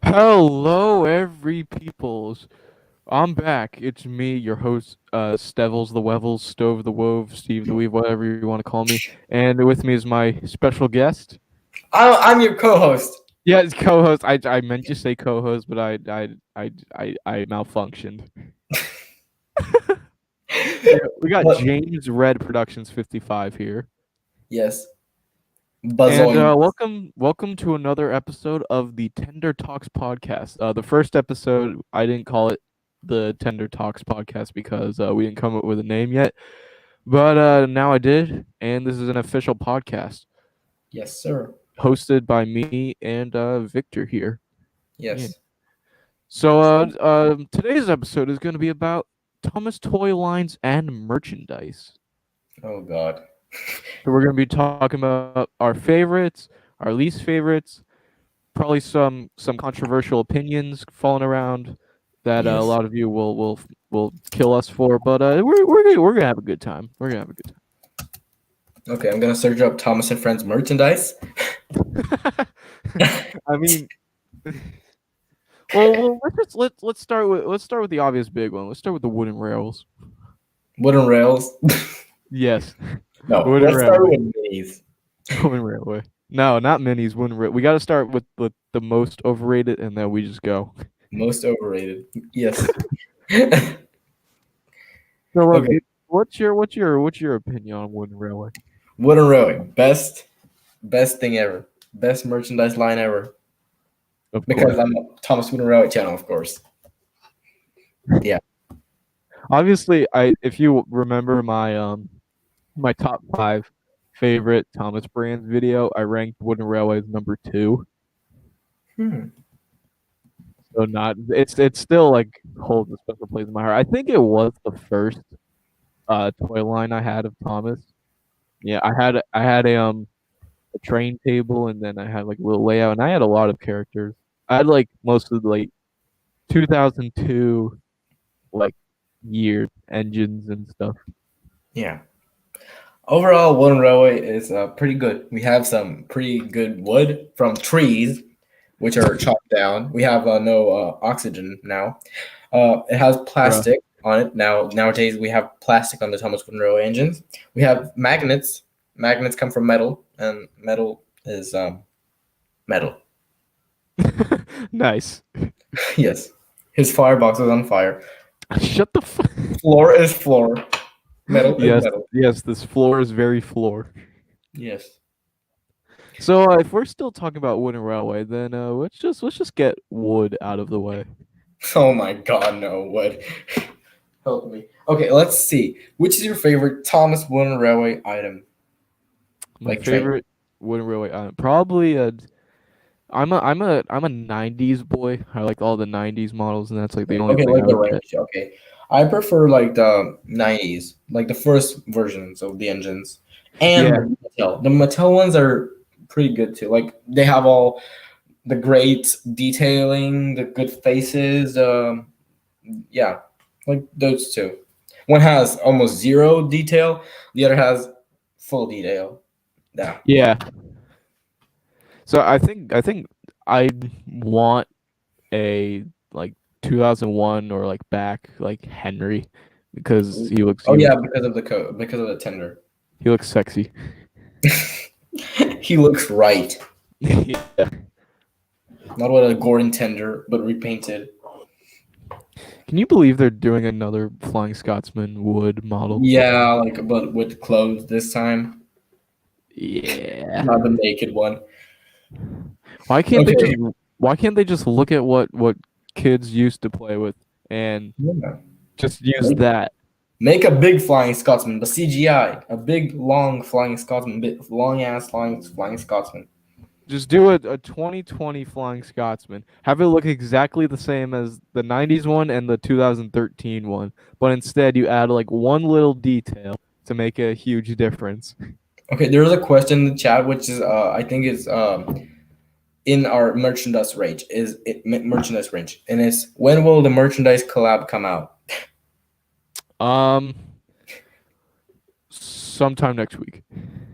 Hello, every peoples. I'm back. It's me, your host, Stevels the Wevels, Stove the Wove, Steve the Weave, whatever you want to call me. And with me is my special guest. I'm your co-host. Yeah, it's co-host. I meant to say co-host, but I malfunctioned. We got What? James Red Productions 55 here. Yes, And Buzzoin. welcome to another episode of the Tender Talks podcast. The first episode, I didn't call it the Tender Talks podcast because we didn't come up with a name yet, but now I did, and this is an official podcast Yes, sir. hosted by me and Victor here. Yeah. Yes. So today's episode is going to be about Thomas Toy Lines and merchandise. Oh God. So we're going to be talking about our favorites, our least favorites, probably some controversial opinions falling around that a Yes. lot of you will kill us for, but we're gonna have a good time. We're gonna have a good Okay, I'm gonna search up Thomas and Friends merchandise. time. I mean, well, let's start with the obvious big one. Let's start with the wooden rails. Wooden rails. Yes, No, wooden let's start railway, with minis. wooden railway. No, not minis. Wooden rail. We got to start with the most overrated, and then we just go. Most overrated. Yes. So, Okay. what's your opinion on wooden railway? Wooden railway. Best thing ever. Best merchandise line ever. Of Because course. I'm a Thomas Wooden Railway channel, of course. Yeah. Obviously, I if you remember my top 5 favorite Thomas Brands video, I ranked Wooden Railway as number 2. Hmm. So not it's still like holds a special place in my heart. I think it was the first toy line I had of Thomas. Yeah, I had a train table, and then I had like a little layout, and I had a lot of characters. I had like most of the like 2002 like year engines and stuff. Yeah. Overall, Wooden Railway is pretty good. We have some pretty good wood from trees, which are chopped down. We have no oxygen now. It has Bruh. plastic on it now. Nowadays, we have plastic on the Thomas Wooden Railway engines. We have magnets. Magnets come from metal, and metal is metal. Nice. Yes, his firebox is on fire. Shut the fuck. Floor is floor. Metal is Yes, metal. yes, this floor is very floor. Yes. So if we're still talking about wooden railway, then let's just get wood out of the way. Oh my God, no! What? Help me. Okay, let's see. Which is your favorite Thomas Wooden Railway item? My Like train. favorite wooden railway item, probably I'm a '90s boy. I like all the '90s models, and that's like the only Okay, thing like I the would get. range. Okay. I prefer like the 90s, like the first versions of the engines. And Yeah, the Mattel. The Mattel ones are pretty good too. Like they have all the great detailing, the good faces. Yeah, like those two. One has almost zero detail, the other has full detail. Yeah. yeah. So I think I want a like 2001 or like back like Henry because he looks Oh he yeah, looks because of the because of the tender. he looks sexy. He looks right. Yeah. Not with a Gordon tender, but repainted. Can you believe they're doing another Flying Scotsman wood model? Yeah, like but with clothes this time, Yeah. not the naked one. Why can't they just Okay. why can't they just look at what kids used to play with and Yeah. just use Make, that? make a big flying Scotsman, but CGI. A big long flying Scotsman, big long ass flying Scotsman. Just do a 2020 Flying Scotsman. Have it look exactly the same as the '90s one and the 2013 one, but instead you add like one little detail to make a huge difference. Okay, there's a question in the chat which is I think is in our merchandise range merchandise range, and it's when will the merchandise collab come out? Um, sometime next week.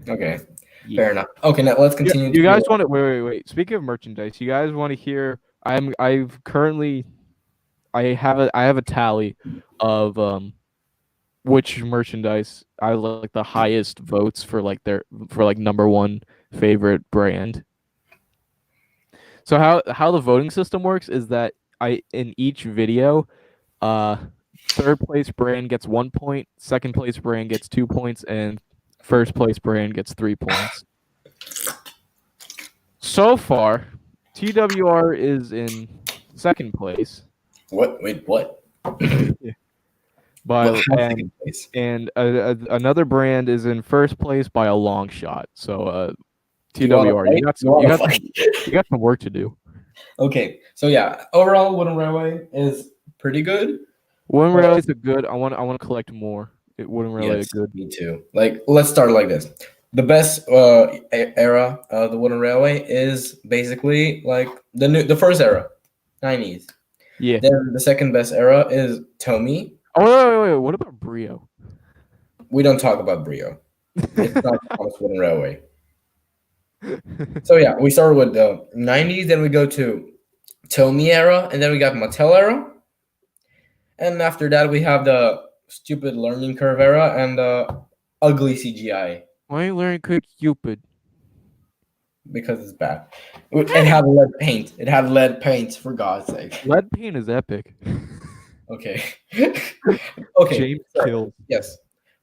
Okay, Yeah. fair enough. Okay, now let's Yeah, continue you to guys the want to wait. Speaking of merchandise, you guys want to hear I've currently I have a tally of which merchandise I like the highest votes for like their for like number one favorite brand. So how the voting system works is that I in each video, uh, third place brand gets 1 point, second place brand gets 2 points, and first place brand gets 3 points. So far, TWR is in second place What? Wait, what? What by happened second place? and another brand is in first place by a long shot. So Do you want to TWR, fight? You want to fight? you got some work to do. Okay, so yeah, overall, Wooden Railway is pretty good. Wooden Uh, Railway is a good. I want to collect more. Wooden Railway yes, is good. me too. Like, let's start like this. The best era of the Wooden Railway is basically like the first era, 90s. Yeah. Then the second best era is Tomy. Oh wait. What about Brio? We don't talk about Brio. It's not Thomas Wooden Railway. So yeah, we started with the 90s, then we go to Tomy era, and then we got Mattel era. And after that, we have the stupid learning curve era and the ugly CGI Why ain't learning Quick Cupid? because it's bad. It had lead paint. It had lead paint, for God's sake. Lead paint is epic. Okay. Okay. James Sure. kills. Yes.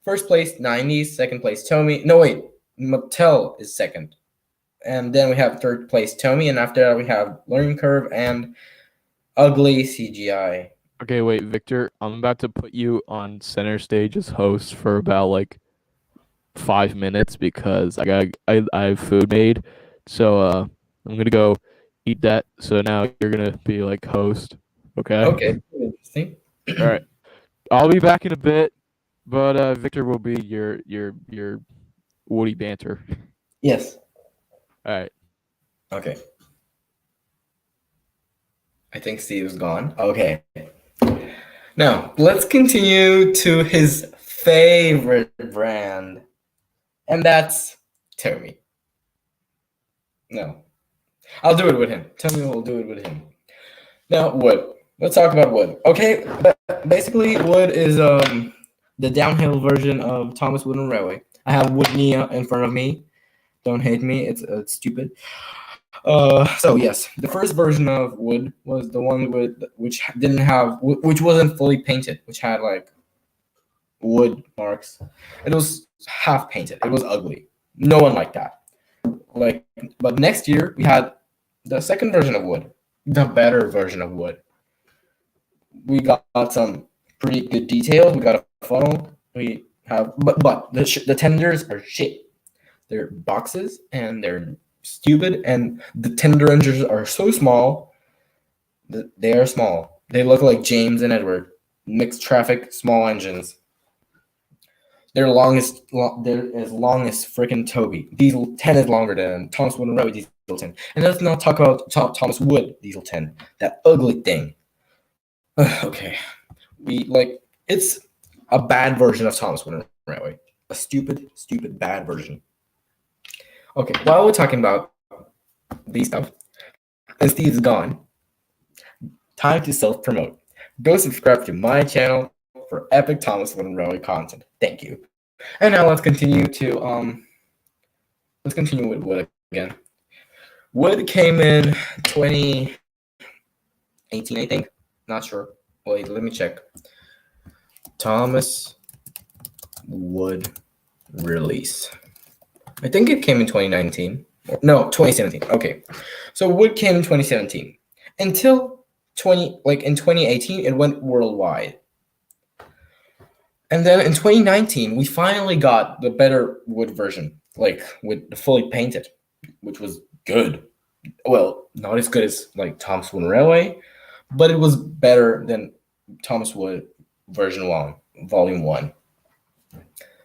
First place, 90s. Second place, Tomy. No, wait. Mattel is second. And then we have third place, Tomy. And after that, we have learning curve and ugly CGI. Okay, wait, Victor. I'm about to put you on center stage as host for about like 5 minutes because I have food made. So I'm gonna go eat that. So now you're gonna be like host. Okay. Okay. Interesting. All right. I'll be back in a bit, but Victor will be your Woody banter. Yes. All right. Okay. I think Steve's gone. Okay. Now, let's continue to his favorite brand, and that's Tomy. No, I'll do it with him. Tomy will do it with him. Now, Wood. Let's talk about Wood. Okay, basically, Wood is the downhill version of Thomas Wooden Railway. I have Wood Nia in front of me. Don't hate me. It's stupid. So yes, the first version of Wood was the one which didn't have, which wasn't fully painted, which had like wood marks. It was half painted. It was ugly. No one liked that. Like, but next year we had the second version of Wood, the better version of Wood. We got some pretty good details. We got a funnel. We have, but the tenders are shit. They're boxes and they're stupid, and the tender engines are so small that they are small. They look like James and Edward mixed traffic small engines. They're as long as freaking Toby. Diesel 10 is longer than Thomas Wood and Railway Diesel 10. And let's not talk about Thomas Wood Diesel 10, that ugly thing. Okay, it's a bad version of Thomas Wood and Railway, a stupid bad version. Okay, while we're talking about these stuff, and Steve's gone, time to self-promote. Go subscribe to my channel for epic Thomas Wooden Railway content. Thank you. And now let's continue with Wood again. Wood came in 2018, I think. Not sure. Wait, let me check. Thomas Wood release. I think it came in 2019. No, 2017. Okay. So Wood came in 2017. Until in 2018, it went worldwide. And then in 2019, we finally got the better Wood version, like with the fully painted, which was good. Well, not as good as like Thomas Wood Railway, but it was better than Thomas Wood version 1, volume 1.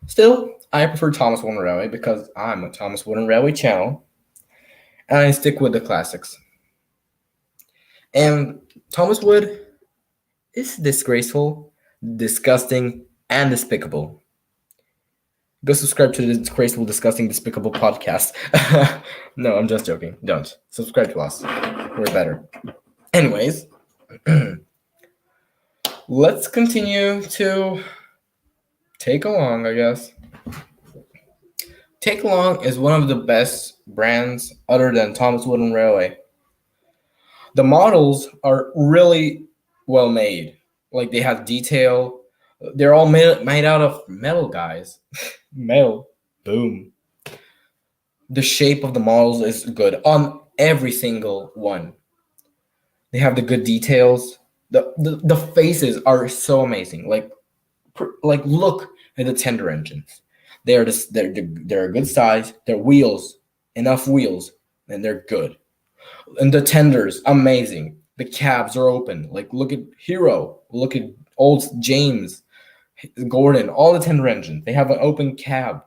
Still, I prefer Thomas Wood Railway because I'm a Thomas Wood Railway channel, and I stick with the classics. And Thomas Wood is disgraceful, disgusting, and despicable. Go subscribe to the Disgraceful, Disgusting, Despicable podcast. No, I'm just joking. Don't. Subscribe to us. We're better. Anyways, let's continue to take along, I guess. Take Along is one of the best brands other than Thomas Wooden Railway. The models are really well made. Like they have detail. They're all made out of metal, guys. Metal. Boom. The shape of the models is good on every single one. They have the good details. The faces are so amazing. Like look at the tender engines. They're a good size. They're wheels, enough wheels, and they're good. And the tenders, amazing. The cabs are open. Like look at Hero, look at old James, Gordon, all the tender engines. They have an open cab.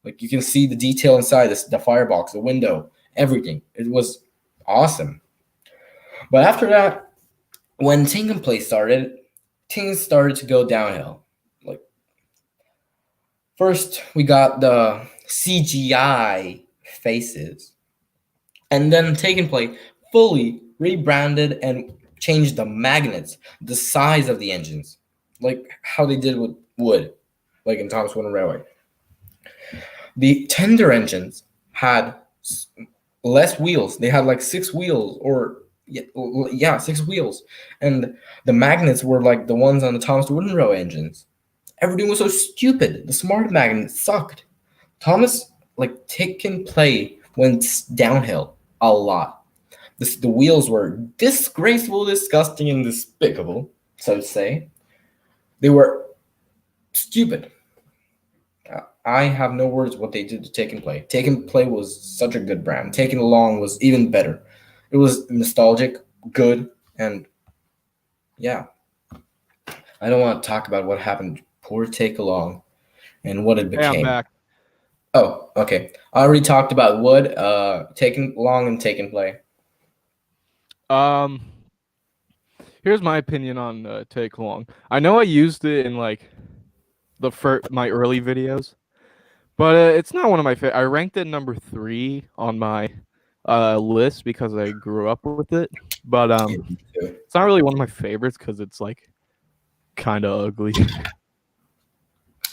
Like you can see the detail inside this, the firebox, the window, everything. It was awesome. But after that, when Ting and Play started, things started to go downhill. Like first we got the CGI faces, and then Take and Play fully rebranded and changed the magnets, the size of the engines, like how they did with wood, like in Thomas Wooden Railway. The tender engines had less wheels. They had like 6 wheels, or yeah, 6 wheels, and the magnets were like the ones on the Thomas Wooden Railway engines. Everything was so stupid. The smart magnets sucked. Thomas, like Take and Play, went downhill a lot. The wheels were disgraceful, disgusting, and despicable, so to say. They were stupid. I have no words what they did to Take and Play. Take and Play was such a good brand. Taken Along was even better. It was nostalgic, good, and yeah. I don't want to talk about what happened. Poor Take Along and what it Hey, I'm became. back. Oh, okay. I already talked about Wood, Taken Along, and Take and Play. Um, here's my opinion on Take Long. I know I used it in like my early videos, but it's not one of my favorite. I ranked it number 3 on my list because I grew up with it. But Yeah, me too. it's not really one of my favorites because it's like kind of ugly.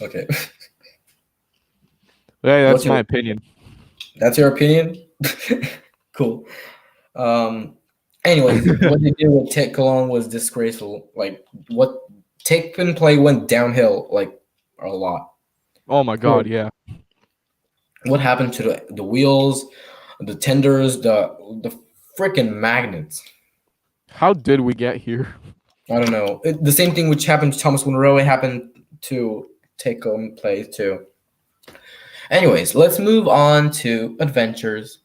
Okay. Yeah, What's that's your my opinion. That's your opinion? Cool. Um Anyways, what they did with Take Along was disgraceful. Like what Take and Play went downhill like a lot. Oh my god, yeah. What happened to the wheels, the tenders, the freaking magnets? How did we get here? I don't know. The same thing which happened to Thomas Monroe happened to Take and Play too. Anyways, let's move on to Adventures.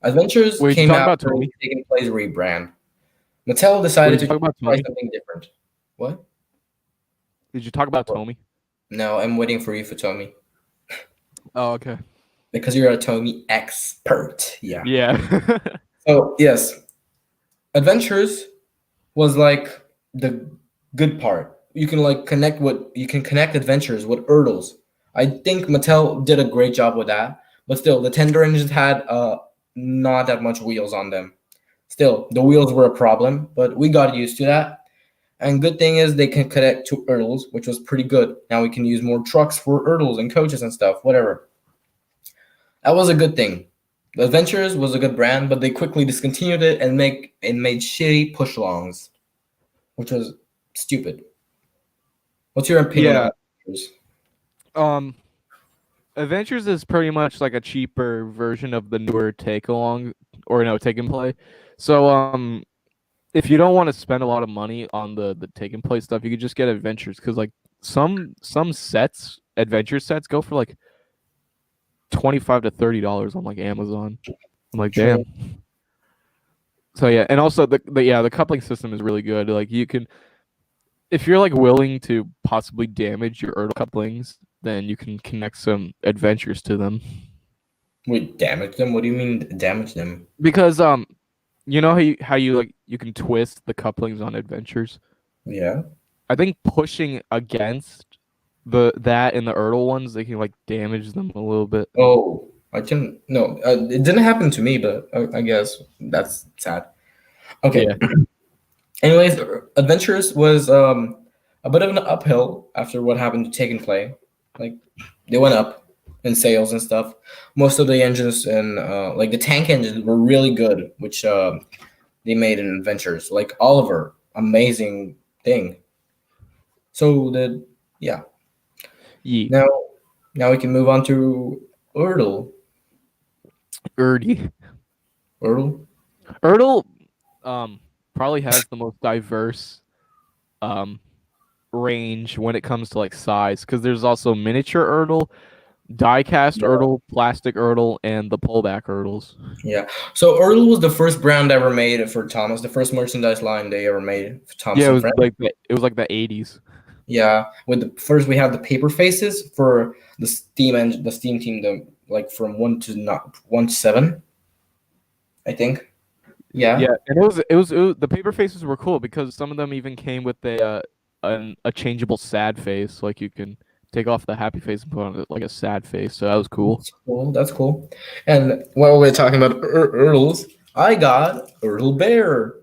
Adventures Wait, did you came talk about after Tomy? Take and Play's rebrand. Mattel Wait, decided did you to talk about try Tomy? something different. What? Did you talk about Tomy? No, I'm waiting for you for Tommy. Oh, okay. Because you're a Tommy expert. Yeah. Yeah. So, yes, Adventures was like the good part. You can connect Adventures with Ertls. I think Mattel did a great job with that. But still, the tender engines had not that much wheels on them. Still, the wheels were a problem, but we got used to that. And good thing is they can connect to Ertls, which was pretty good. Now we can use more trucks for Ertls and coaches and stuff, whatever. That was a good thing. The Adventures was a good brand, but they quickly discontinued it and made shitty push alongs, which was stupid. What's your opinion Yeah. on Adventures? Um Adventures is pretty much like a cheaper version of the newer Take Along or no Take and Play. So if you don't want to spend a lot of money on the Take and Play stuff, you could just get Adventures because like some sets, adventure sets go for like $25 to $30 on like Amazon. I'm like, True. damn. So yeah, and also the coupling system is really good. Like you can, if you're like willing to possibly damage your Ertl couplings, then you can connect some adventures to them. Wait, damage them? What do you mean damage them? Because you know how you like you can twist the couplings on adventures. Yeah. I think pushing against that in the Ertl ones, they can like damage them a little bit. Oh, I can no. It didn't happen to me, but I guess that's sad. Okay. Yeah. Anyways, Adventures was a bit of an uphill after what happened to Take and Play. Like they went up in sales and stuff. Most of the engines and like the tank engines were really good, which they made in Adventures. Like Oliver, amazing thing. So the yeah. Yeet. Now now we can move on to Ertl. Erdy. Ertl. Ertl probably has the most diverse um range when it comes to like size because there's also miniature Ertl, die-cast Yeah. Ertl, plastic Ertl, and the pullback Ertls. Yeah. So Ertl was the first brand ever made for Thomas, the first merchandise line they ever made for Thomas Yeah, and Friends. it was like the 80s. Yeah, with the first we have the paper faces for the Steam and the Steam team, the like from 1 to 7, I think. Yeah, Yeah, and it was the paper faces were cool because some of them even came with a changeable sad face, like you can take off the happy face and put on like a sad face. So that was cool. that's cool. That's cool. And while we're talking about Ertls, I got Ertl Bear.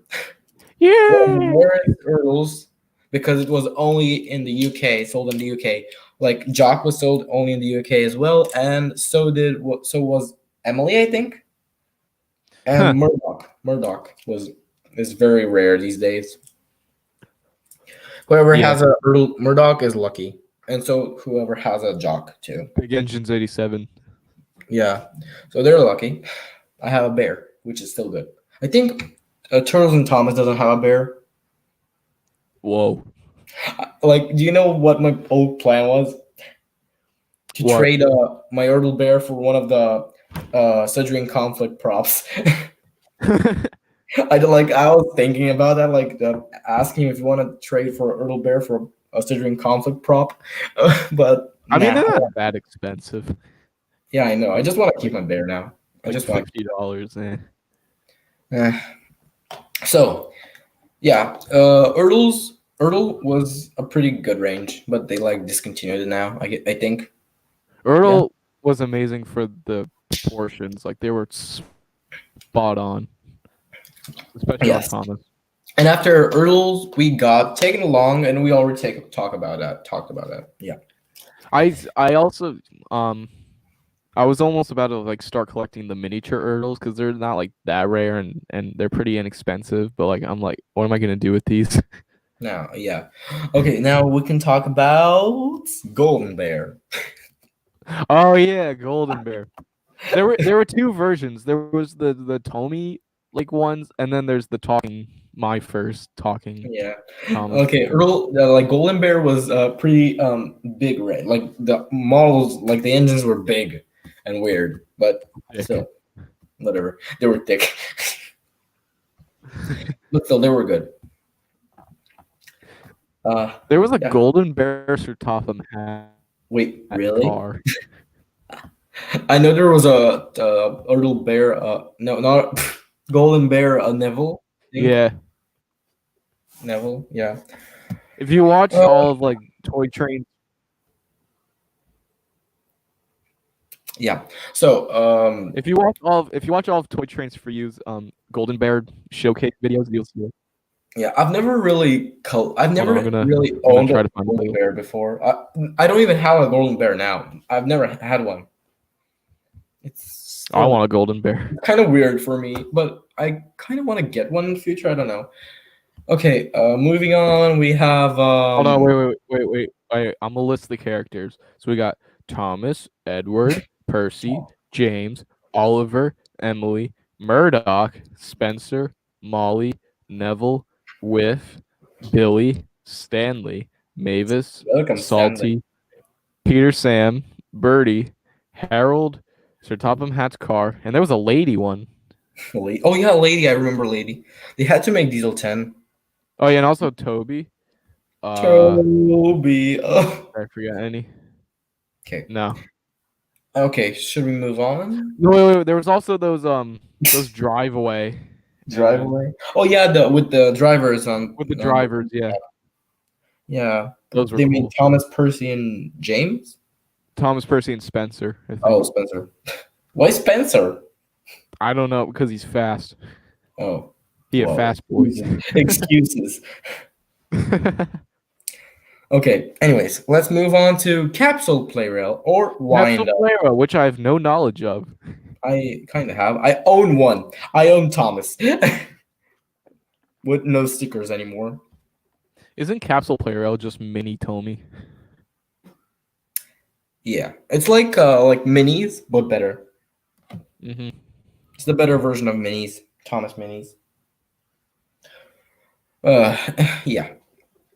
One of the Yeah. rarest Ertls because it was only in the UK, sold in the UK. Like Jock was sold only in the UK as well, and so was Emily, I think. And Huh. Murdoch was is very rare these days. Whoever Yeah. has a Murdoch is lucky, and so whoever has a Jock too. Big Engines 87. Yeah, so they're lucky. I have a bear, which is still good. I think Turtles and Thomas doesn't have a bear. Whoa. Like, do you know what my old plan was? To What? trade my Ertl bear for one of the Surgery and Conflict props. I was thinking about that, like asking if you want to trade for Ertl Bear for a Surgery and Conflict prop, but I mean, nah. they're not that expensive. Yeah, I know. I just want to keep Like my bear now. I like just want. $50. Eh. Eh. So yeah, Ertl was a pretty good range, but they like discontinued it now. I think. Yeah. Ertl was amazing for the proportions. Like they were spot on, especially on Yes. Thomas. And after Ertls, we got taken along, and we already talked about that. Yeah. I also I was almost about to like start collecting the miniature Ertls because they're not like that rare and they're pretty inexpensive. But like I'm like, what am I gonna do with these? Now, yeah. Okay, now we can talk about Golden Bear. Oh yeah, Golden Bear. There were two versions. There was the Tomy like ones, and then there's the talking. My first talking Yeah. Thomas. Okay, like Golden Bear was pretty big red. Like the models, like the engines were big and weird, but Dick. still, whatever. They were thick, but still, they were good. There was a Yeah. Golden Bear Sir Topham hat Wait, really? car. I know there was a little bear. No, not Golden Bear. Neville. I think Yeah. Neville. Yeah. If you watch Uh, all of like Toy Train, yeah. So if you watch all of Toy Trains for You's Golden Bear showcase videos, you'll see it. yeah, I've never really I've Hold on, never really I'm gonna owned a try to find the Golden video. Bear before. I don't even have a Golden Bear now. I've never had one. It's I still want a Golden Bear. kind of weird for me, but I kind of want to get one in the future. I don't know. Okay, moving on. We have Hold on, I'm gonna list the characters. So we got Thomas, Edward, Percy, James, Oliver, Emily, Murdoch, Spencer, Molly, Neville, Whiff, Billy, Stanley, Mavis, welcome Stanley. Salty, Peter Sam, Birdie, Harold, Sir Topham Hatt's car, and there was a lady one. Oh yeah, Lady. I remember Lady. They had to make Diesel 10. Oh yeah, and also Toby. Toby. Oh. I forgot any. Okay. No. Okay. Should we move on? No, wait. There was also those drive away Drive away. Oh yeah, the with the drivers on. with the drivers. Yeah, Yeah. those were They mean cool. Thomas, Percy, and James. Thomas, Percy, and Spencer. I think. Oh, Spencer. Why Spencer? I don't know because he's fast. Oh. Be a Whoa, fast boys. excuses. Okay. Anyways, let's move on to capsule play rail or Capsule wind up. Player, which I have no knowledge of. I kind of have. I own one. I own Thomas. With no stickers anymore. Isn't Capsule Player just mini Tomy? Yeah, it's like minis, but better. Mm-hmm. It's the better version of minis, Thomas minis. Uh, yeah.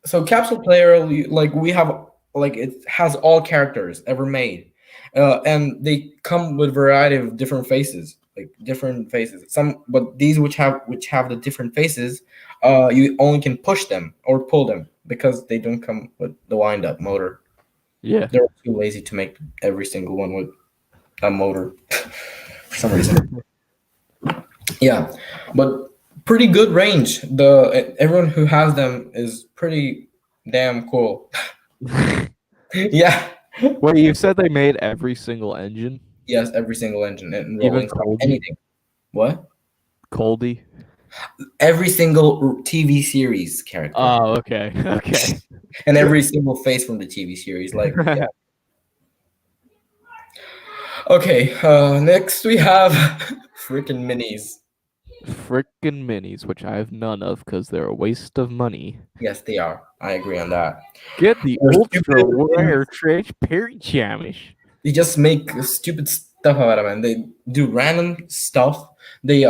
So capsule player, like we have, like it has all characters ever made, and they come with a variety of different faces, like different faces. Some, but these which have the different faces, you only can push them or pull them because they don't come with the wind up motor. Yeah. They're too lazy to make every single one with a motor for some reason. Yeah, but pretty good range. The everyone who has them is pretty damn cool. Yeah. Wait, you said they made every single engine, Yes, every single engine and even rolling stock, Coldy. anything. What? Coldy. Every single TV series character Oh, okay, okay. and every single face from the TV series. Like, yeah. Okay. Next we have freaking minis. Frickin' minis, which I have none of because they're a waste of money. Yes, they are. I agree on that. Get the They're ultra stupid. rare Perry Chamish. They just make stupid stuff out of them. They do random stuff. They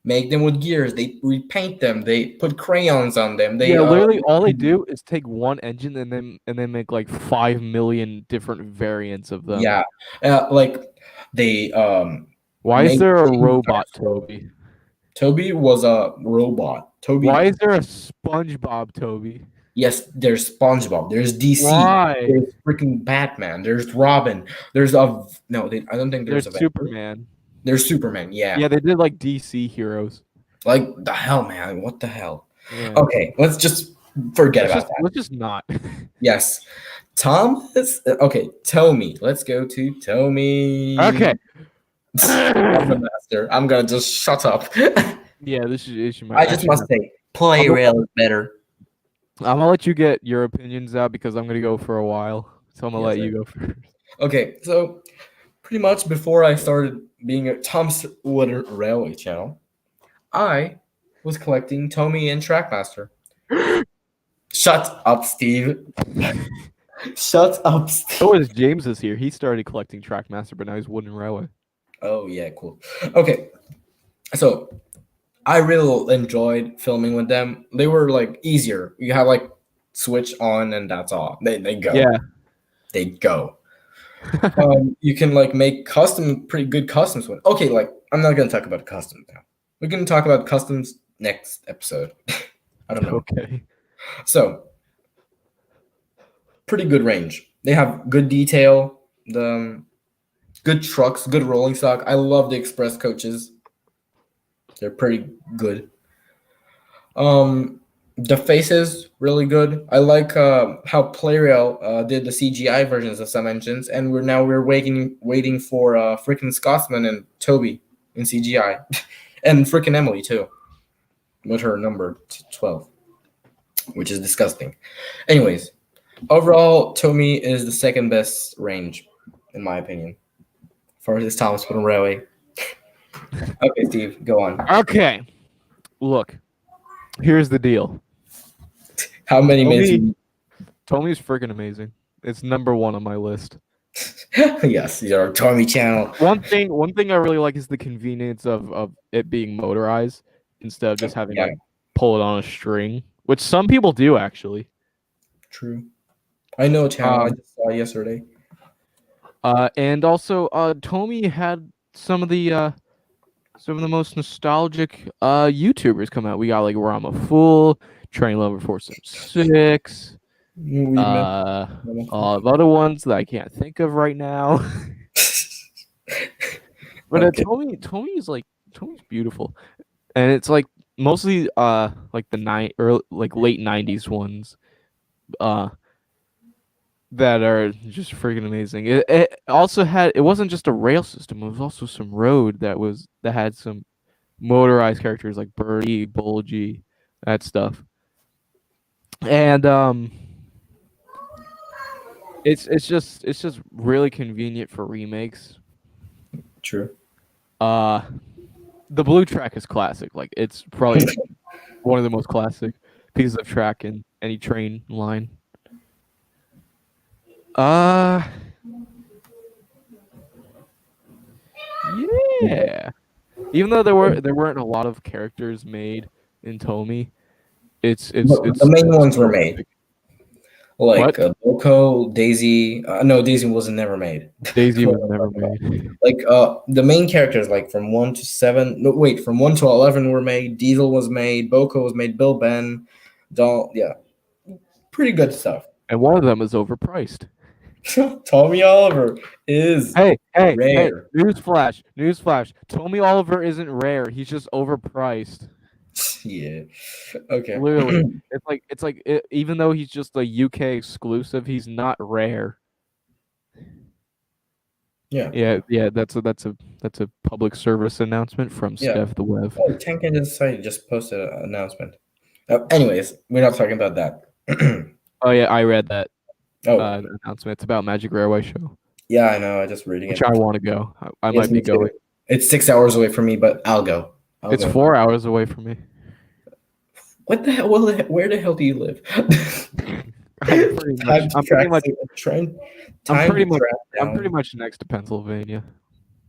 make them with gears. They repaint them. They put crayons on them. They Yeah, literally all they do is take one engine and then make like 5 million different variants of them. yeah, like they Why is make there a things robot, are slow. Toby? Toby was a robot. Why Toby, is there a SpongeBob, Toby? yes, there's SpongeBob. There's DC. Why? There's freaking Batman. There's Robin. There's a no. I don't think there's There's a Superman. There's Superman. Yeah, Yeah, they did like DC heroes. like the hell, man. What the hell? Yeah. Okay, let's just forget about that. Let's just not. Yes, Thomas. Okay, Tomy. Let's go to Tomy. Okay. I'm the master. I'm gonna just shut up. Yeah, this is my I just must say, play I'm, rail is better. I'm gonna let you get your opinions out because I'm gonna go for a while. So I'm gonna Yes, let you go first. Okay, so pretty much before I started being a Tom's Water Railway channel, I was collecting Tomy and TrackMaster. Shut up, Steve. Shut up, Steve. So as James is here, he started collecting TrackMaster, but now he's Wooden Railway. Oh yeah, cool. Okay, so I really enjoyed filming with them. They were like easier. You have like switch on and that's all. They go. Yeah. They go. You can like make pretty good customs with. Okay, like I'm not gonna talk about customs now. We're gonna talk about customs next episode. I don't know. Okay. So pretty good range. They have good detail. The good trucks, good rolling stock. I love the express coaches. They're pretty good. The faces really good. I like how Playrail did the CGI versions of some engines, and we're waiting for freaking Scotsman and Toby in CGI, and freaking Emily too, with her number 12, which is disgusting. Anyways, overall, Tomy is the second best range, in my opinion, for this Thomas Wooden Railway. Okay, Steve, go on. Okay. Look, here's the deal. How many minutes? Tomy's freaking amazing. It's number one on my list. Yes, your Tomy channel. One thing I really like is the convenience of it being motorized instead of just having to pull it on a string, which some people do actually. True. I know a channel I just saw yesterday. And also Tomy had some of the most nostalgic YouTubers come out. We got like Rama Fool, Train Lover 476, other ones that I can't think of right now. But Okay. Tomy's beautiful, and it's like mostly like the late 90s ones that are just freaking amazing. It also had, it wasn't just a rail system, it was also some road that had some motorized characters like Birdie, Bulgy, that stuff. And it's just really convenient for remakes. True. Uh, the blue track is classic. Like it's probably one of the most classic pieces of track in any train line. Uh, yeah. Even though there weren't a lot of characters made in Tomy, The it's main ones were so made, epic. like What? Loco, Daisy. No, Daisy wasn't never made. Daisy was never made. Like the main characters, like from 1 to 7. No, wait, from 1 to 11 were made. Diesel was made. Boko was made. Bill Ben, Don. Yeah, pretty good stuff. And one of them is overpriced. Tommy Oliver is Hey, rare. newsflash. Tommy Oliver isn't rare. He's just overpriced. Yeah. Okay. Literally. Even though he's just a UK exclusive, he's not rare. Yeah. Yeah, that's a public service announcement from Yeah. Steph the Web. Oh, Tank Engine Society just posted an announcement. Anyways, we're not talking about that. Oh yeah, I read that Oh, announcement. It's about Magic Railway Show, yeah, I know. I just reading which it. I want to go. I Yes, might be me too. going. It's 6 hours away from me, but I'll go. It's 4 hours away from me. What the hell? Where the hell do you live? I'm pretty much. I'm pretty much. I'm pretty much next to Pennsylvania,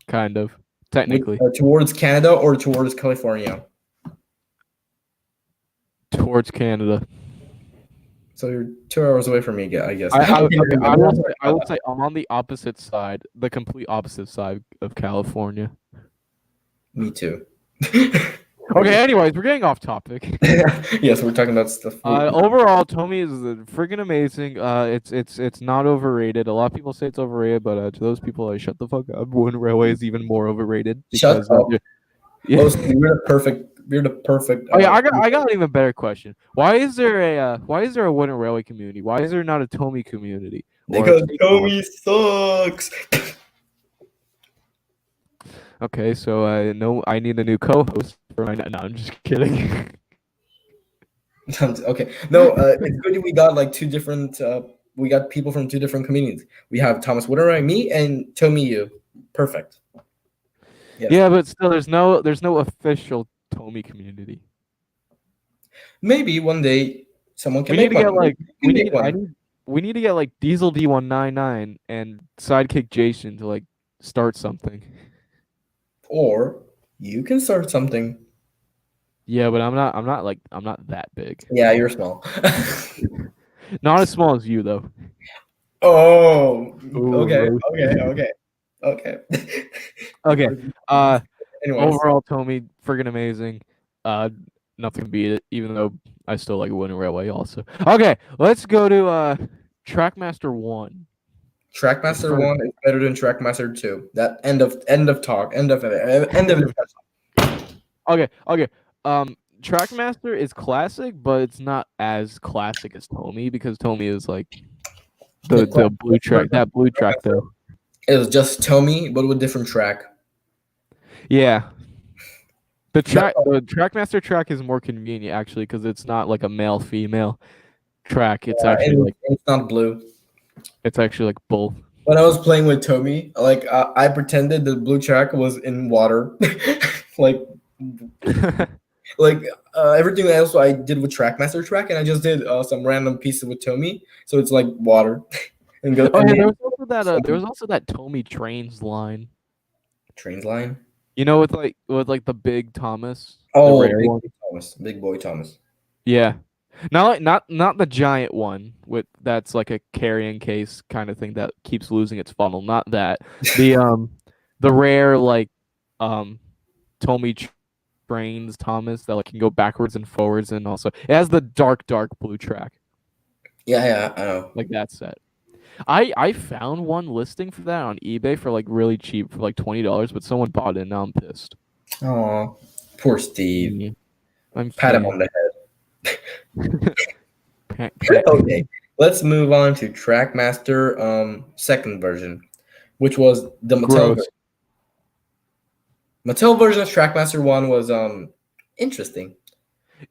kind of, technically, towards Canada or towards California. towards Canada. So you're 2 hours away from me, I guess. I would say I'm on the opposite side, the complete opposite side of California. Me too. Okay, anyways, we're getting off topic. Yes, we're talking about stuff. Overall, Tomy is freaking amazing. It's not overrated. A lot of people say it's overrated, but to those people, I shut the fuck up. One Railway is even more overrated because Shut up. yeah. We're the perfect. We're the perfect. Oh yeah, I got an even better question. Why is there a Wooden Railway community? Why is there not a Tomy community? Because Tomy sucks. Okay, so no, I need a new co-host for my. No, I'm just kidding. Okay, no, it's good we got like two different. We got people from two different communities. We have Thomas Wooden, me, and Tomy you. Perfect. Yes. Yeah, but still, there's no official Tomy community. Maybe one day someone can. We need to get like we need to get like Diesel D199 and Sidekick Jason to like start something. Or you can start something. Yeah, but I'm not that big. Yeah, you're small. Not as small as you though. Oh. Ooh, okay. Okay. Anyways. Overall, Tomy, friggin' amazing. Nothing beat it, even though I still like Wooden Railway also. Okay, let's go to TrackMaster 1. TrackMaster 1 is better than TrackMaster 2. That end of talk. End of discussion. Okay. TrackMaster is classic, but it's not as classic as Tomy because Tomy is like the blue track. That blue track though. It was just Tomy, but with different track. Yeah. The TrackMaster track is more convenient actually because it's not like a male female track. It's actually like it's not blue. It's actually like both. When I was playing with Tomy, like I pretended the blue track was in water, like everything else I did with TrackMaster track, and I just did some random pieces with Tomy, so it's like water. And there was also that Tomy Trains line. Trains line. You know, with like the big Thomas. Oh, big boy Thomas. Yeah, not the giant one that's like a carrying case kind of thing that keeps losing its funnel. Not that the rare like Tomy Trains Thomas that like can go backwards and forwards, and also it has the dark blue track. Yeah, I know. Like that set. I found one listing for that on eBay for like really cheap for like $20, but someone bought it and now I'm pissed. Oh, poor Steve. Mm-hmm. I'm pat him on the head. Okay, let's move on to TrackMaster second version, which was the Mattel. Mattel version of TrackMaster 1 was interesting.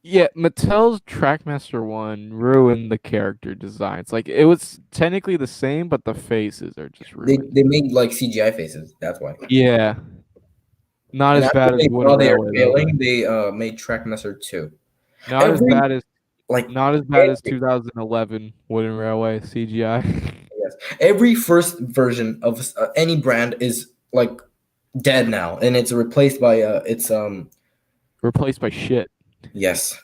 Yeah, Mattel's TrackMaster 1 ruined the character designs. Like it was technically the same, but the faces are just ruined. They made like CGI faces. That's why. Yeah, not And as after bad as they Wooden saw they are Railway though. failing, they made TrackMaster 2. Not as Every bad as like not as bad as every, 2011 Wooden Railway CGI. yes, every first version of any brand is like dead now, and it's replaced by it's Replaced by shit. yes,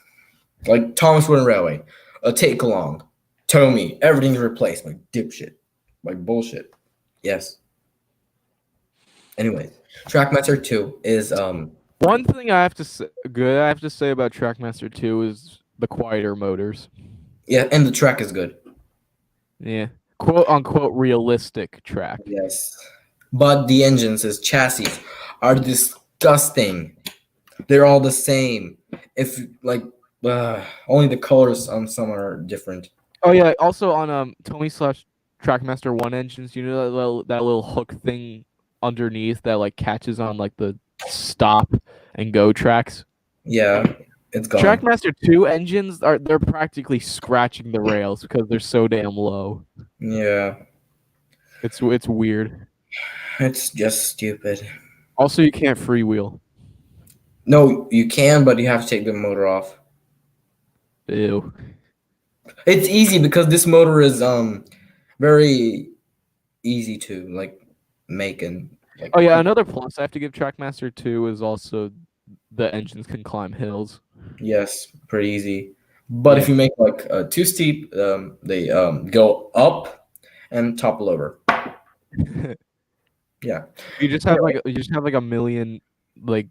like Thomas Wooden Railway, a take along, Tomy, everything's replaced by dipshit, like bullshit. Yes. Anyways, TrackMaster 2 is One thing I have to say about TrackMaster 2 is the quieter motors. yeah, and the track is good. Yeah. Quote unquote realistic track. Yes. But the engines, his chassis, are disgusting. They're all the same. If like only the colors on some are different. Oh yeah, also on Tomy slash TrackMaster 1 engines, you know that little hook thing underneath that like catches on like the stop and go tracks. Yeah, it's gone. TrackMaster 2 engines they're practically scratching the rails because they're so damn low. Yeah, It's weird. it's just stupid. Also, you can't freewheel. No, you can, but you have to take the motor off. Ew. It's easy because this motor is very easy to like make and like Oh yeah, another plus I have to give TrackMaster 2 is also the engines can climb hills. yes, pretty easy. But if Yeah. you make like too steep, they go up and topple over. Yeah. You just have like a million like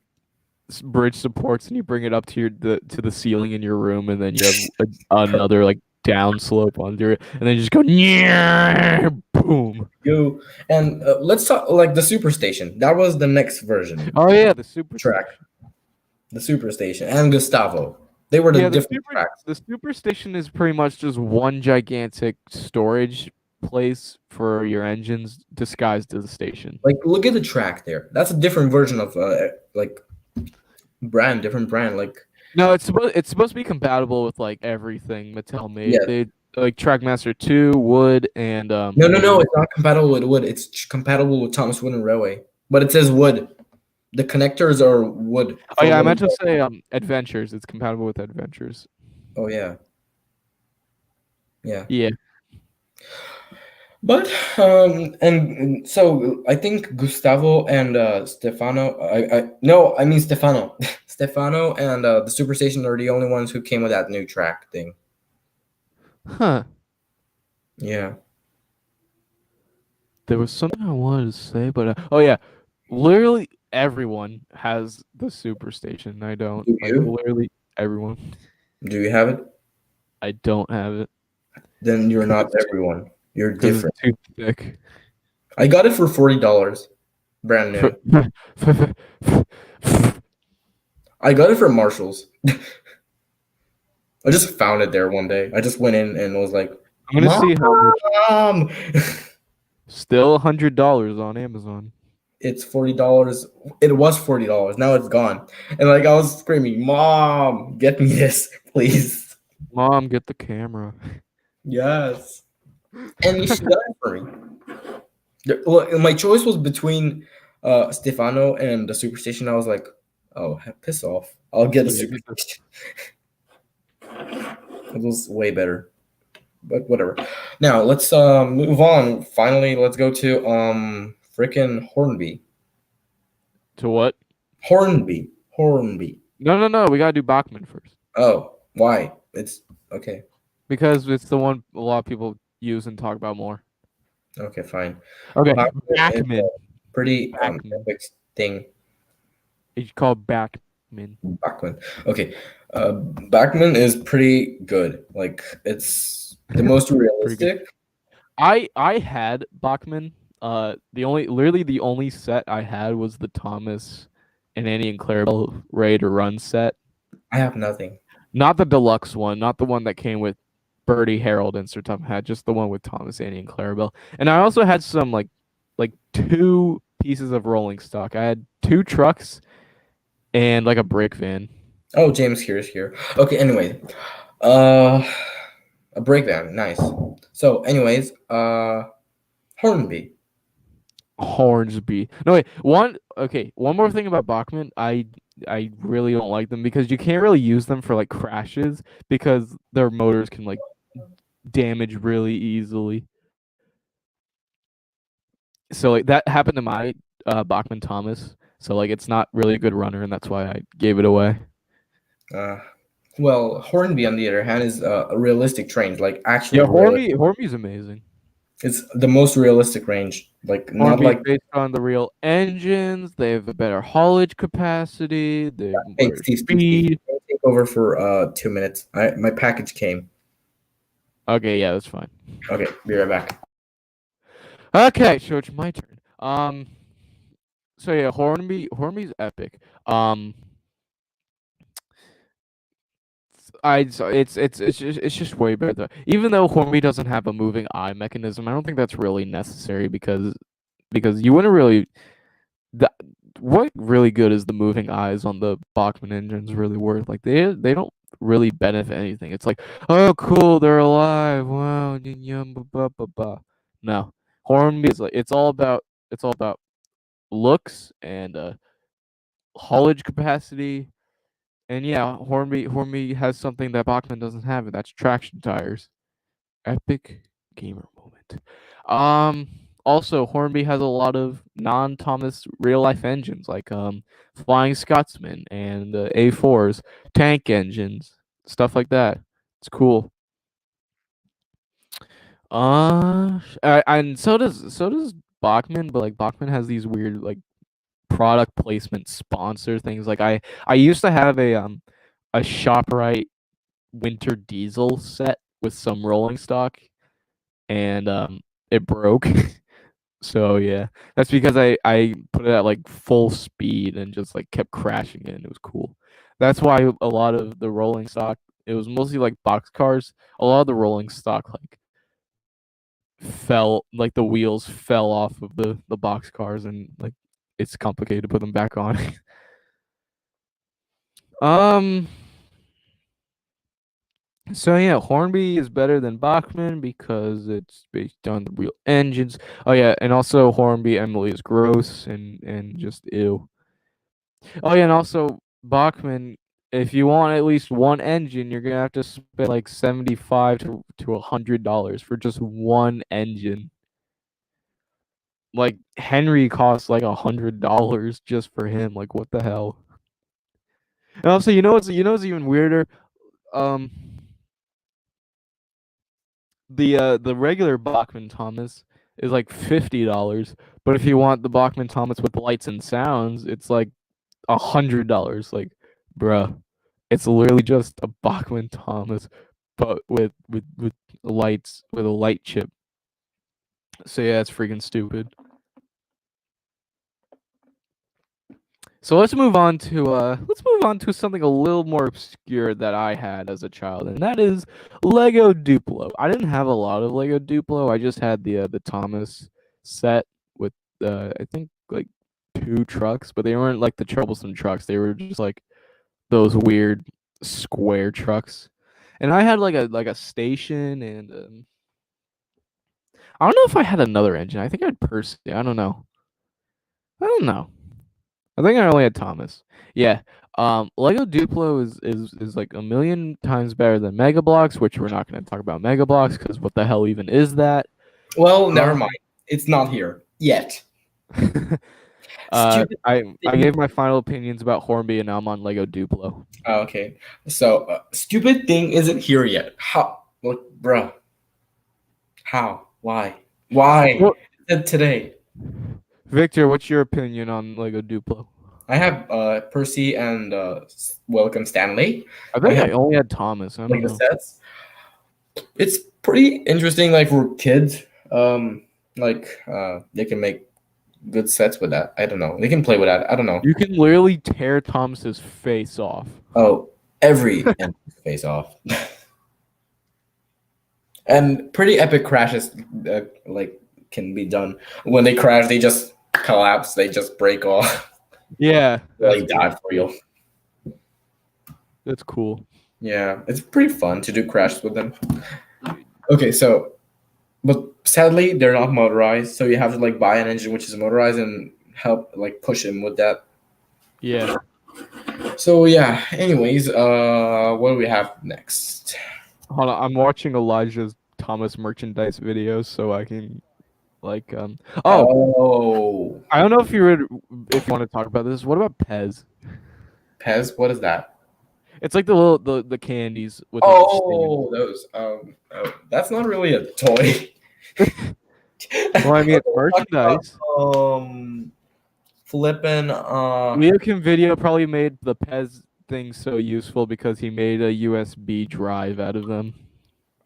bridge supports and you bring it up to the ceiling in your room and then you have another like down slope under it and then you just go yeah boom. Go and let's talk like the Superstation. That was the next version Oh yeah, the super track. station. The Superstation and Gustavo. They were the Yeah, different tracks. the super station is pretty much just one gigantic storage place for your engines disguised as a station. Like look at the track there. That's a different version of like different brand. Like No, it's supposed to be compatible with like everything Mattel made. yeah. They like TrackMaster 2, Wood, and No. It's not compatible with wood. It's compatible with Thomas Wooden Railway, but it says wood. The connectors are wood. Oh For yeah, I wooden. meant to say Adventures. It's compatible with Adventures. Oh yeah, yeah. Yeah. But and so I think Gustavo and Stefano. I no, I mean Stefano. Stefano and the Superstation are the only ones who came with that new track thing. Huh. Yeah. There was something I wanted to say, but oh yeah, literally everyone has the super station. I don't Do like you? literally everyone. Do you have it? I don't have it Then you're because not everyone. You're it's different. too thick. I got it for $40, brand new. I got it from Marshalls. I just found it there one day. I just went in and was like, I'm gonna see how much. "Mom, Still $100 on Amazon. it's $40. It was $40. Now it's gone." And like I was screaming, "Mom, get me this, please." Mom, get the camera. Yes. And she got it for me. Well, my choice was between Stefano and the Superstation. I was like, "Oh, piss off! I'll get the Yeah, get the- Superstation." It was way better, but whatever. Now let's move on. Finally, let's go to freaking Hornby. To what? Hornby. No. We gotta do Bachmann first Oh, why? It's okay. because it's the one a lot of people use and talk about more. Okay, fine. Okay, Bachmann is Bachmann. a pretty Bachmann. epic thing. It's called Bachmann. Bachmann. Okay. Bachmann is pretty good. Like it's the most Pretty good. realistic. I had Bachmann. Literally the only set I had was the Thomas and Annie and Clarabelle Ready to Run set. I have nothing. Not the deluxe one, not the one that came with Birdie, Harold, and Sir Tom had, just the one with Thomas, Annie, and Clarabelle. And I also had some like two pieces of rolling stock. I had 2 trucks and like a brick van. Oh, James here is here. Okay, anyway. Uh a breakdown, nice. So anyways, Hornby. Hornsby. No wait, one more thing about Bachmann. I really don't like them because you can't really use them for like crashes because their motors can like damage really easily. So like that happened to my Bachmann Thomas. So like it's not really a good runner, and that's why I gave it away. Uh well, Hornby on the other hand is a realistic range, like Yeah, actually real. Hornby's amazing. It's the most realistic range, like not Hornby's like based on the real engines. They have a better haulage capacity. They have hey better Steve, speed. can you take over for 2 minutes. My package came. Okay, yeah, that's fine. Okay, be right back. Okay, so it's my turn. So yeah, Hornby's epic. Um, it's just way better. Even though Hornby doesn't have a moving eye mechanism, I don't think that's really necessary because you wouldn't really that what really good is the moving eyes on the Bachmann engines really worth? Like they don't really benefit anything. It's like, oh cool, they're alive. Wow, yum, ba, ba, ba, ba. No. Hornby is like it's all about looks and haulage capacity. And yeah, Hornby has something that Bachmann doesn't have, and that's traction tires. Epic gamer moment. Um, Also Hornby has a lot of non-Thomas real life engines like Flying Scotsman and A4s, tank engines, stuff like that. It's cool. And so does Bachmann, but like Bachmann has these weird like product placement sponsor things. Like I used to have a ShopRite winter diesel set with some rolling stock and it broke. So yeah, that's because I put it at like full speed and just like kept crashing it and it was cool. That's why a lot of the rolling stock, it was mostly like box cars. A lot of the rolling stock like fell like the wheels fell off of the box cars and like it's complicated to put them back on. um So yeah, Hornby is better than Bachmann because it's based on the real engines. Oh yeah, and also Hornby Emily is gross and just ew. Oh yeah, and also Bachmann, if you want at least one engine, you're gonna have to spend like $75 to $100 for just one engine. Like Henry costs like $100 just for him. Like what the hell? And also, what's even weirder? Um, the regular Bachmann Thomas is like $50, but if you want the Bachmann Thomas with lights and sounds, it's like $100. Like, bruh, it's literally just a Bachmann Thomas, but with lights with a light chip. So yeah, it's freaking stupid. So let's move on to something a little more obscure that I had as a child, and that is Lego Duplo. I didn't have a lot of Lego Duplo. I just had the Thomas set with I think like 2 trucks, but they weren't like the troublesome trucks. They were just like those weird square trucks. And I had like a station and I don't know if I had another engine. I think I had Percy. I don't know. I don't know. I think I only had Thomas. Yeah. Lego Duplo is like a million times better than Mega Bloks, which we're not going to talk about Mega Bloks because what the hell even is that? Well, never Um, mind. It's not here yet. Stupid I thing. gave my final opinions about Hornby, and now I'm on Lego Duplo. Oh, okay. So, stupid thing isn't here yet. How? Look, bruh. How? Why? Why? Well, Today. Victor, what's your opinion on Lego Duplo? I have Percy and Welcome Stanley. I I think have I only had Thomas. I like don't the know. sets. It's pretty interesting, like for kids. They can make good sets with that. I don't know. They can play with that. I don't know. You can literally tear Thomas's face off. Oh, every end face off. And pretty epic crashes like can be done. When they crash, they just collapse. They just break off. Yeah, They die for real. That's cool. Yeah, it's pretty fun to do crashes with them. Okay, so, but sadly they're not motorized, so you have to like buy an engine which is motorized and help like push him with that. Yeah. So yeah. Anyways, what do we have next? Hold on, I'm watching Elijah's Thomas merchandise videos so I can like oh, Oh, I don't know if if you want to talk about this. What about Pez? Pez. What is that? It's like the little the candies with like the Oh, those. That's not really a toy. well, I mean, it's Talking about, merchandise. flipping. Leo Kim Video probably made the Pez thing so useful because he made a USB drive out of them.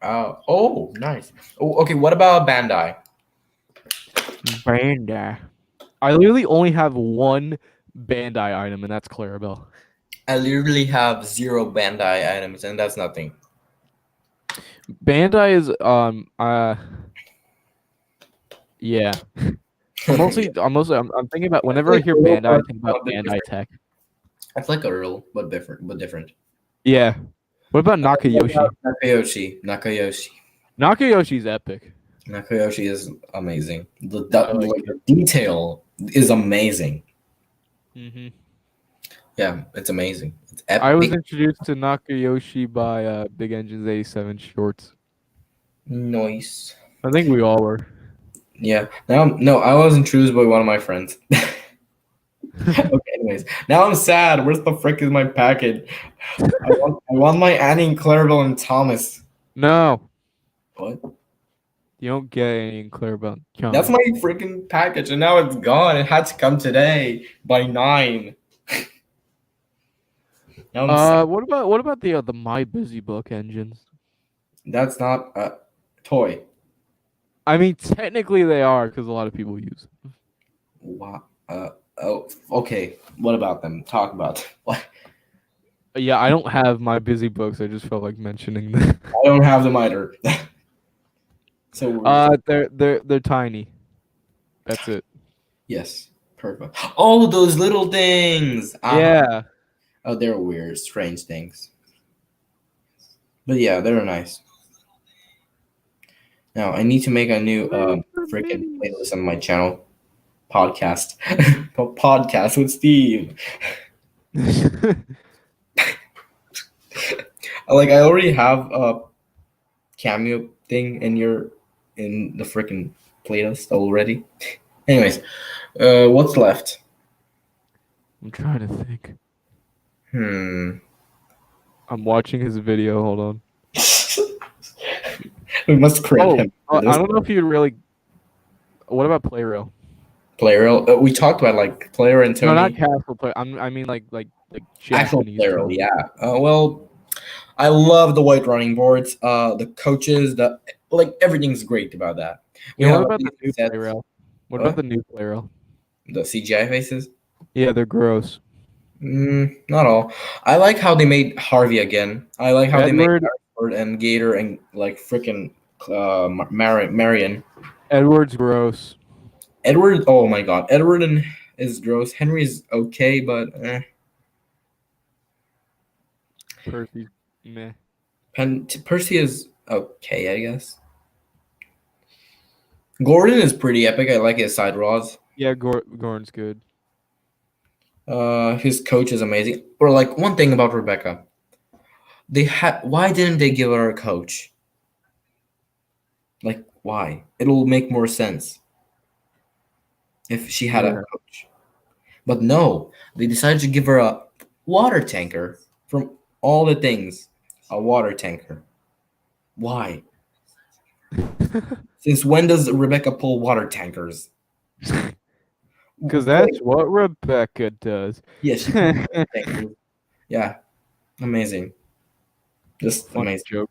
Oh, nice. Oh, okay. What about Bandai? Bandai. I literally only have one Bandai item, and that's Clarabelle. I literally have 0 Bandai items, and that's nothing. Bandai is yeah. I'm thinking about whenever I hear Bandai, I think about Bandai Tech. That's like Ertl, but different. Yeah. What about Nakayoshi? Nakayoshi. Nakayoshi's epic. Nakayoshi is amazing. The like the detail is amazing. hmm Yeah, it's amazing. It's epic. I was introduced to Nakayoshi by Big Engine's 87 shorts. Nice. I think we all were. Yeah. No, I was introduced by one of my friends. Okay, anyways. Now I'm sad. Where's the frick is my package? I want my Annie and Clarabelle and Thomas. No. What? You don't get any in Clarabelle. That's my freaking package, and now it's gone. It had to come today by 9. Now I'm sad. What about the My Busy Book engines? That's not a toy. I mean, technically they are because a lot of people use them. Wow. Oh, okay. What about them? Talk about them. What? Yeah, I don't have My Busy Books. I just felt like mentioning them. I don't have them either. So they're tiny. That's it. yes, perfect. Oh, those little things. Yeah. Oh, they're weird, strange things. But yeah, they're nice. Now I need to make a new freaking playlist on my channel. Podcast. Podcast with Steve. Like I already have a cameo thing in the freaking playlist already. Anyways, what's left? I'm trying to think. I'm watching his video. Hold on. We must credit him. I don't know if you really. What about Playrail? Playrail. We talked about like Playrail and Tomy. No, not Castle Play. I mean like actual Japanese Playrail. Yeah. Well, I love the white running boards. The coaches. Everything's great about that. What about the new Playrail? What about the new Playrail? The CGI faces. Yeah, they're gross. Not all. I like how they made Harvey again. I like how they made Edward and Gator and like freaking Marion. Edward's gross. Edward, oh my god, Edward is gross. Henry is okay, but Percy, meh. Percy is okay, I guess. Gordon is pretty epic. I like his side rods. Yeah, Gordon's good. His coach is amazing. Or like one thing about Rebecca, why didn't they give her a coach? Like why? It'll make more sense if she had a coach. But no, they decided to give her a water tanker. From all the things, a water tanker. Why? Since when does Rebecca pull water tankers? Because that's what Rebecca does. Yeah, she pulls water tankers. Yeah, amazing. Just Funny amazing joke.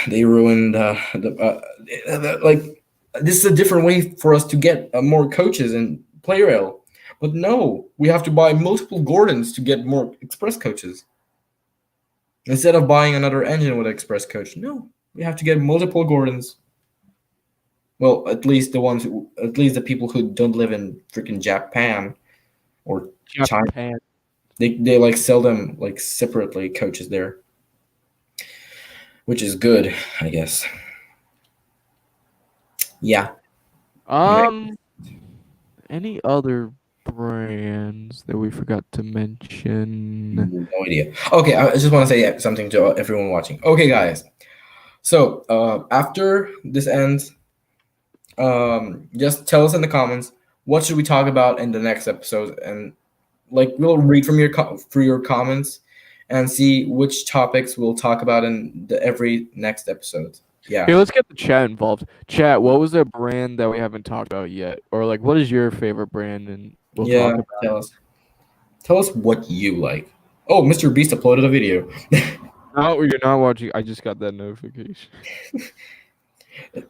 They ruined like this is a different way for us to get more coaches in Playrail. But no, we have to buy multiple Gordons to get more express coaches. Instead of buying another engine with express coach, no, we have to get multiple Gordons. Well, at least at least the people who don't live in freaking Japan or China, Japan. they like sell them like separately coaches there, which is good, I guess. Yeah. Um, any other brands that we forgot to mention? No idea. Okay, I just want to say something to everyone watching. Okay, guys. So after this ends, just tell us in the comments what should we talk about in the next episode, and like we'll read from through your comments and see which topics we'll talk about in the every next episode. Yeah. Here, let's get the chat involved. Chat, what was a brand that we haven't talked about yet? Or like, what is your favorite brand? And we'll Yeah. talk about Tell it. us. Tell us what you like. Oh, Mr. Beast uploaded a video. No, you're not watching. I just got that notification.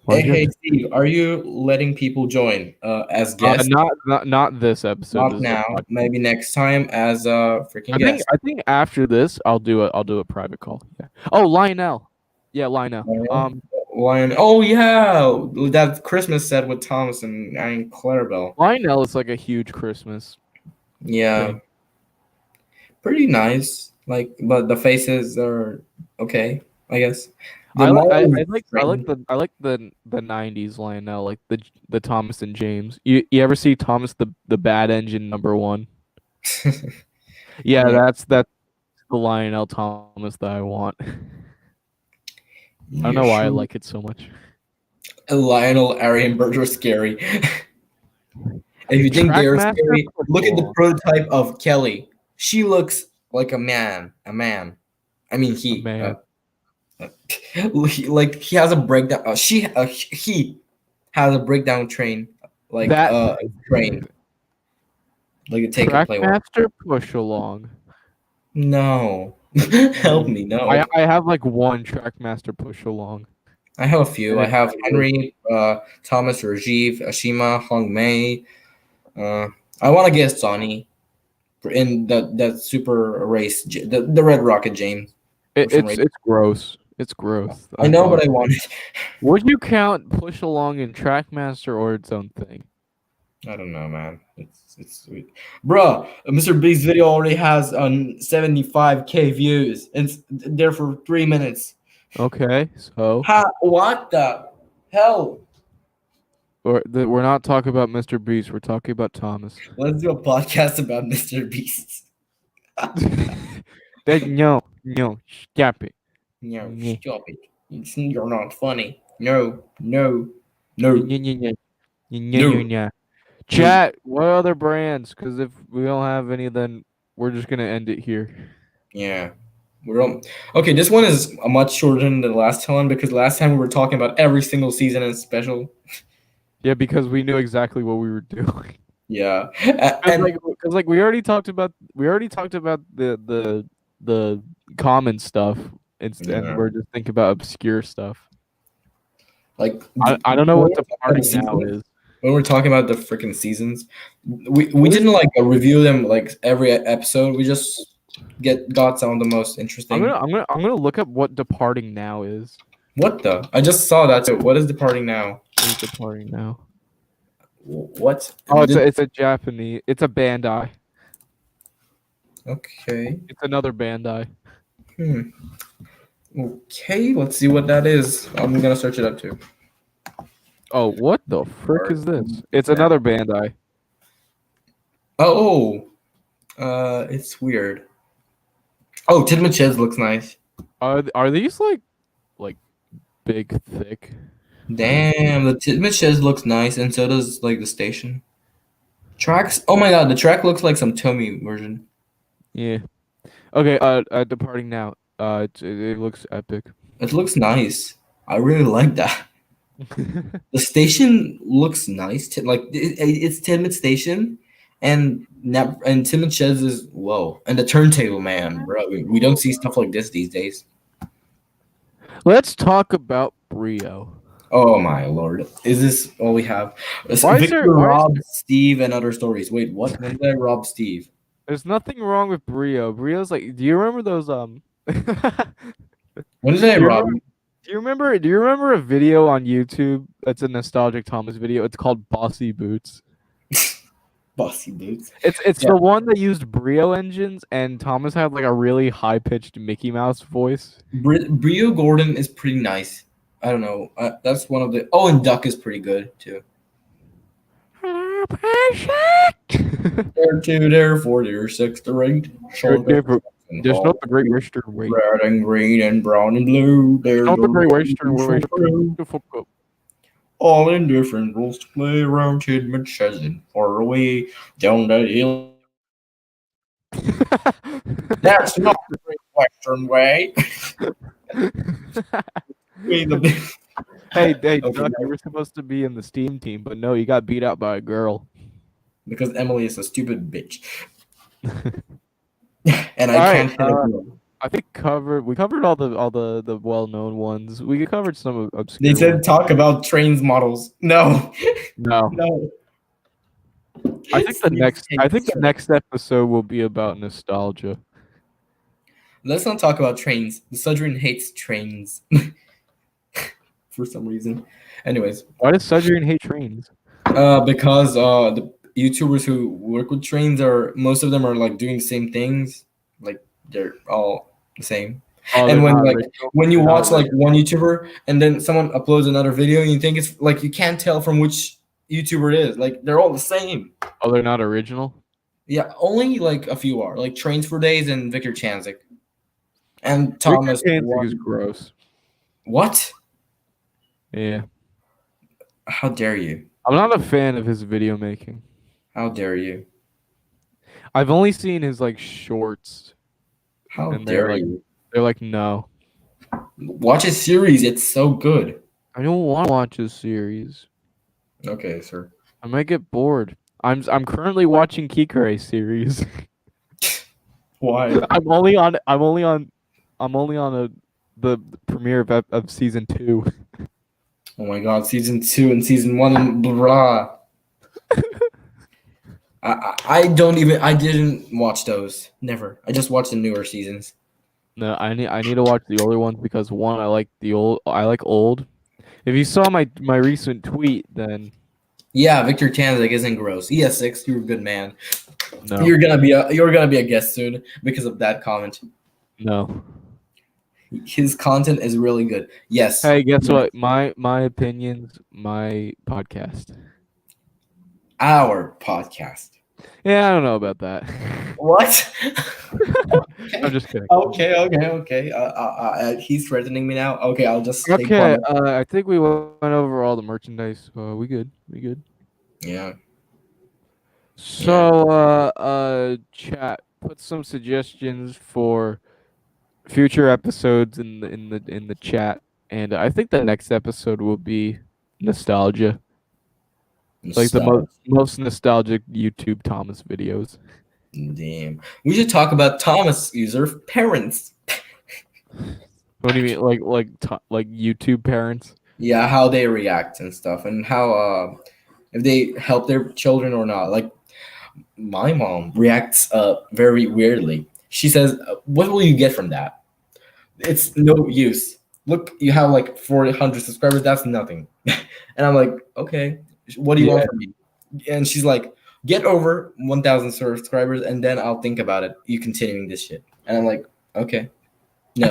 Why Hey, is your- hey, Steve, are you letting people join as guests? not this episode. Not This is a now. podcast. Maybe next time as a freaking guest. I think after this, I'll do a private call. Yeah. Oh, Lionel. Yeah, Lionel. Lion. Oh yeah, that Christmas set with Thomas and Clarabelle. Lionel is like a huge Christmas Yeah, thing. pretty nice. Like, but the faces are okay, I guess. The I like mall I, is I like strange. I like the '90s Lionel, like the Thomas and James. You ever see Thomas the Bad Engine #1? Yeah, Yeah. that's the Lionel Thomas that I want. I don't Yeah, know why I sure. like it so much. Lionel, Arian Bird are scary. If you think they are TrackMaster, scary, look at the prototype of Kelly. She looks like a man. A man. I mean, man. like he has a breakdown. He has a breakdown train, like That train, like a take and play one. TrackMaster push along. No, help me, no. I have like one TrackMaster push along. I have a few. And I it's have Henry, Thomas, Rajiv, Ashima, Hong Mei. I want to get Sonny in that super race, the Red Rocket James. it's gross. It's gross. I know, but I want it. Would you count push along in TrackMaster or its own thing? I don't know, man. It's sweet, bro. Mr. Beast's video already has 75K views. It's there for 3 minutes. Okay, so What the hell? we're not talking about Mr. Beast. We're talking about Thomas. Let's do a podcast about Mr. Beast. No, stop it. No, Yeah. stop it. You're not funny. No. Yeah. Chat, what other brands? Because if we don't have any, then we're just gonna end it here. Yeah. Okay, this one is a much shorter than the last one because last time we were talking about every single season and special. Yeah, because we knew exactly what we were doing. Yeah. Because like we already talked about the common stuff, and we're just thinking about obscure stuff. Like I don't know what departing now is. When we're talking about the freaking seasons, we didn't like review them like every episode. We just got some of the most interesting. I'm gonna look up what departing now is. What the? I just saw that too. What is departing now? What is departing now? What? Oh, it's a Japanese. It's a Bandai. Okay. It's another Bandai. Okay, let's see what that is. I'm gonna search it up too. Oh, what the frick is this? It's another Bandai. Oh, it's weird. Oh, Tidmach's looks nice. Are these like big, thick? Damn, the Tidmach's looks nice, and so does like the station. Tracks. Oh my god, the track looks like some Tomy version. Yeah. Okay. Departing now. It looks epic. It looks nice. I really like that. The station looks nice. Like it's Tidmouth Station, and Tidmouth Sheds is whoa. And the turntable, man, bro. We don't see stuff like this these days. Let's talk about Brio. Oh my lord, is this all we have? Why Victor robbed Steve and other stories. Wait, what? When did I rob Steve? There's nothing wrong with Brio. Brio's like, do you remember those When did I rob him? Do you remember a video on YouTube that's a nostalgic Thomas video? It's called Bossy Boots. Bossy boots. It's Yeah, the one that used Brio engines, and Thomas had like a really high pitched Mickey Mouse voice. Brio Gordon is pretty nice. I don't know. That's one of the. Oh, and Duck is pretty good too. Hello, patient. There, two, there, four, there, six, there, eight. Good Sugar, different. and Just not hall, the Great Western way. red and green and brown and blue. There, Not the go Great Western way. blue. The fuck up. All in different rules to play around. Tidman says and far away down that hill. That's not the Great Western way. Hey, Hey, okay, Duck, you were supposed to be in the Steam team, but no, you got beat out by a girl. because Emily is a stupid bitch, and I All right, can't hit a girl. I think we covered all the well known ones. We covered some obscure They said ones. talk about trains models. No, No, no. I think the next episode will be about nostalgia. Let's not talk about trains. The Sudrin hates trains for some reason. Anyways, Why does Sudrian hate trains? because the YouTubers who work with trains are most of them are like doing the same things. Like they're all the same. Oh, they're And when not like original. when you They're not watch like one YouTuber and then someone uploads another video and you think it's like you can't tell from which YouTuber it is. Like they're all the same. Oh, they're not original. Yeah, only like a few are like Trains for Days and Victor Chanzik and Victor Thomas. Tanzig is gross. What? Yeah, How dare you? I'm not a fan of his video making. How dare you? I've only seen his like shorts, How and dare you? they're like no. Watch his series. It's so good. I don't want to watch this series. Okay, sir. I might get bored. I'm currently watching Kikure series. Why? I'm only on the premiere of season 2. Oh my god, season 2 and season 1 and blah. I didn't watch those. Never. I just watched the newer seasons. No, I need to watch the older ones because one, I like old. If you saw my recent tweet, then Yeah, Victor Tanzik isn't gross. ES6, you're a good man. no, You're gonna be a guest soon because of that comment. no. His content is really good. Yes. Hey, guess what? My opinions, my podcast. Our podcast. Yeah, I don't know about that. What? I'm just kidding. Okay. He's threatening me now. Okay, I'll just stay Okay, quiet. I think we went over all the merchandise. We good. Yeah. So, chat, put some suggestions for future episodes in the chat, and I think the next episode will be nostalgia, like the most nostalgic YouTube Thomas videos. Damn. We should talk about Thomas user parents. What do you mean, like YouTube parents? Yeah, how they react and stuff, and how if they help their children or not. Like my mom reacts very weirdly. She says, "What will you get from that? It's no use. Look, you have like 400 subscribers. That's nothing." And I'm like, "Okay, what do you want from me?" And she's like, "Get over 1,000 subscribers, and then I'll think about it. You continuing this shit." And I'm like, "Okay, no,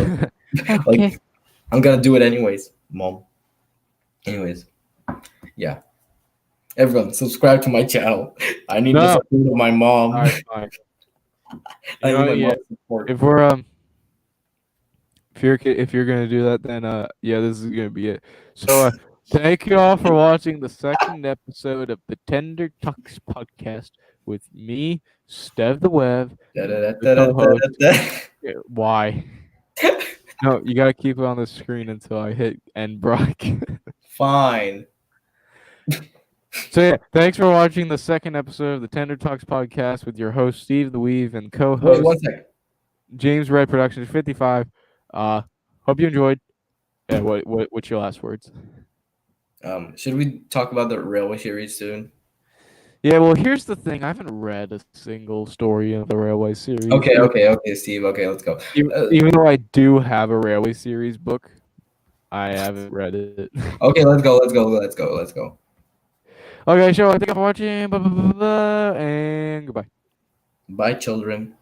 like I'm gonna do it anyways, mom." Anyways, yeah. Everyone, subscribe to my channel. I need the support of my mom. All right, fine. I need my yeah. mom's support. If we're if you're gonna do that, then yeah, this is gonna be it. So thank you all for watching the second episode of the Tender Talks podcast with me, Stev the Web. Why? No, you gotta keep it on the screen until I hit end broadcast. Fine. So yeah, thanks for watching the second episode of the Tender Talks podcast with your host Steve the Weave and co-host Wait 1 second. James Red Productions 55. Hope you enjoyed. Yeah, what's your last words? Should we talk about the Railway series soon? Yeah, well, here's the thing. I haven't read a single story of the Railway series. Okay, Steve. Okay, let's go. Even though I do have a Railway series book, I haven't read it. Okay, let's go. Let's go. Let's go. Let's go. Okay, so I think I'm watching. Blah, blah, blah, blah, and goodbye. Bye, children.